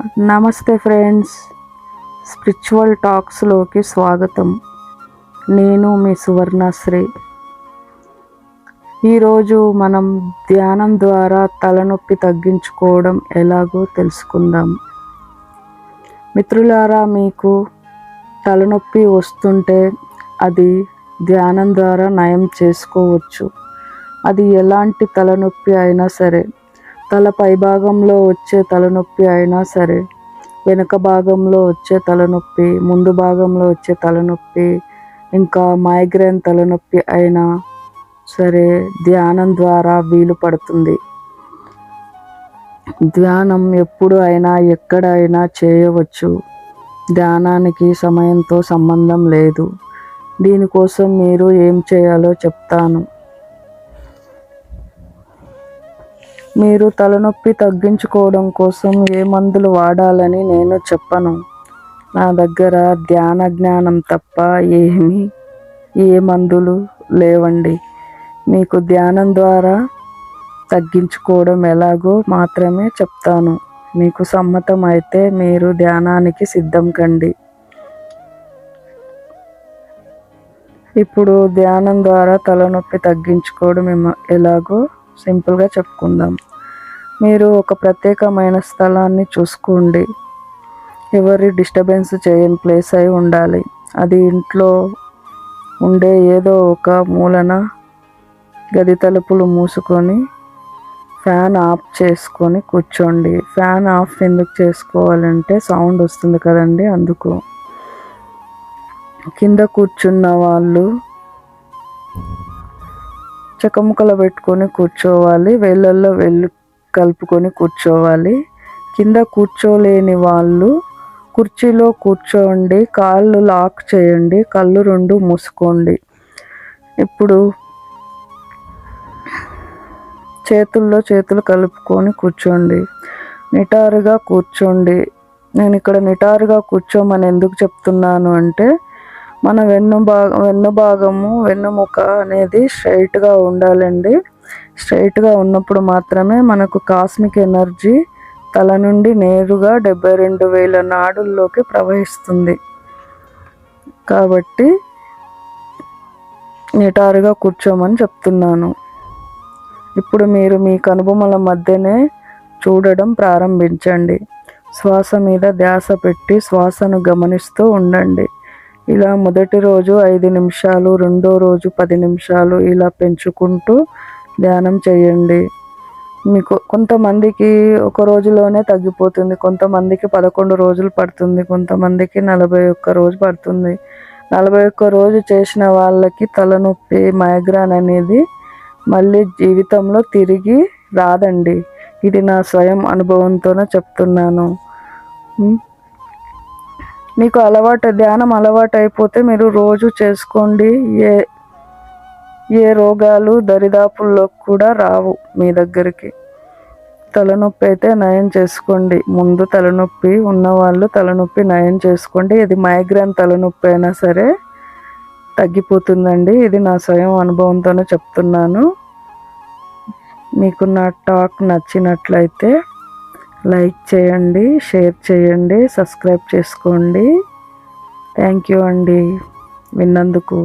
నమస్తే friends, spiritual టాక్స్లోకి స్వాగతం. నేను మీ సువర్ణశ్రీ. ఈరోజు మనం ధ్యానం ద్వారా తలనొప్పి తగ్గించుకోవడం ఎలాగో తెలుసుకుందాం. మిత్రులారా, మీకు తలనొప్పి వస్తుంటే అది ధ్యానం ద్వారా నయం చేసుకోవచ్చు. అది ఎలాంటి తలనొప్పి అయినా సరే, తల పైభాగంలో వచ్చే తలనొప్పి అయినా సరే, వెనుక భాగంలో వచ్చే తలనొప్పి, ముందు భాగంలో వచ్చే తలనొప్పి, ఇంకా మైగ్రేన్ తలనొప్పి అయినా సరే ధ్యానం ద్వారా వీలు పడుతుంది. ధ్యానం ఎప్పుడు అయినా ఎక్కడైనా చేయవచ్చు. ధ్యానానికి సమయంతో సంబంధం లేదు. దీనికోసం మీరు ఏం చేయాలో చెప్తాను. మీరు తలనొప్పి తగ్గించుకోవడం కోసం ఏ మందులు వాడాలని నేను చెప్పను. నా దగ్గర ధ్యాన జ్ఞానం తప్ప ఏ మందులు లేవండి. మీకు ధ్యానం ద్వారా తగ్గించుకోవడం ఎలాగో మాత్రమే చెప్తాను. మీకు సమ్మతం అయితే మీరు ధ్యానానికి సిద్ధం కండి. ఇప్పుడు ధ్యానం ద్వారా తలనొప్పి తగ్గించుకోవడం ఎలాగో సింపుల్గా చెప్పుకుందాం. మీరు ఒక ప్రత్యేకమైన స్థలాన్ని చూసుకోండి. ఎవరి డిస్టర్బెన్స్ చేయని ప్లేస్ అయి ఉండాలి. అది ఇంట్లో ఉండే ఏదో ఒక మూలన గది తలుపులు మూసుకొని ఫ్యాన్ ఆఫ్ చేసుకొని కూర్చోండి. ఫ్యాన్ ఆఫ్ ఎందుకు చేసుకోవాలంటే సౌండ్ వస్తుంది కదండి, అందుకు. కింద కూర్చున్న వాళ్ళు చకముకలు పెట్టుకొని కూర్చోవాలి. వేళ్ళల్లో వెళ్ళు కలుపుకొని కూర్చోవాలి. కింద కూర్చోలేని వాళ్ళు కుర్చీలో కూర్చోండి. కాళ్ళు లాక్ చేయండి. కళ్ళు రెండు మూసుకోండి. ఇప్పుడు చేతుల్లో చేతులు కలుపుకొని కూర్చోండి. నిటారుగా కూర్చోండి. నేను ఇక్కడ నిటారుగా కూర్చోమని ఎందుకు చెప్తున్నాను అంటే, మన వెన్నుముక అనేది స్ట్రైట్గా ఉండాలండి. స్ట్రైట్గా ఉన్నప్పుడు మాత్రమే మనకు కాస్మిక్ ఎనర్జీ తల నుండి నేరుగా 72,000 నాడుల్లోకి ప్రవహిస్తుంది. కాబట్టి నిటారుగా కూర్చోమని చెప్తున్నాను. ఇప్పుడు మీరు మీ కనుబొమ్మల మధ్యనే చూడడం ప్రారంభించండి. శ్వాస మీద ధ్యాస పెట్టి శ్వాసను గమనిస్తూ ఉండండి. ఇలా మొదటి రోజు 5 నిమిషాలు, రెండో రోజు 10 నిమిషాలు ఇలా పెంచుకుంటూ ధ్యానం చేయండి. మీకు కొంతమందికి ఒక రోజులోనే తగ్గిపోతుంది, కొంతమందికి 11 రోజులు పడుతుంది, కొంతమందికి 41 రోజు పడుతుంది. 41 రోజు చేసిన వాళ్ళకి తలనొప్పి, మైగ్రేన్ అనేది మళ్ళీ జీవితంలో తిరిగి రాదండి. ఇది నా స్వయం అనుభవంతోనే చెప్తున్నాను. మీకు ధ్యానం అలవాటు అయిపోతే మీరు రోజు చేసుకోండి. ఏ రోగాలు దరిదాపుల్లో కూడా రావు మీ దగ్గరికి. తలనొప్పి అయితే నయం చేసుకోండి. ముందు తలనొప్పి ఉన్నవాళ్ళు తలనొప్పి నయం చేసుకోండి. ఇది మైగ్రేన్ తలనొప్పి అయినా సరే తగ్గిపోతుందండి. ఇది నా స్వయం అనుభవంతోనే చెప్తున్నాను. మీకు నా టాక్ నచ్చినట్లయితే లైక్ చేయండి, షేర్ చేయండి, సబ్స్క్రైబ్ చేసుకోండి. థ్యాంక్ యూ అండి విన్నందుకు.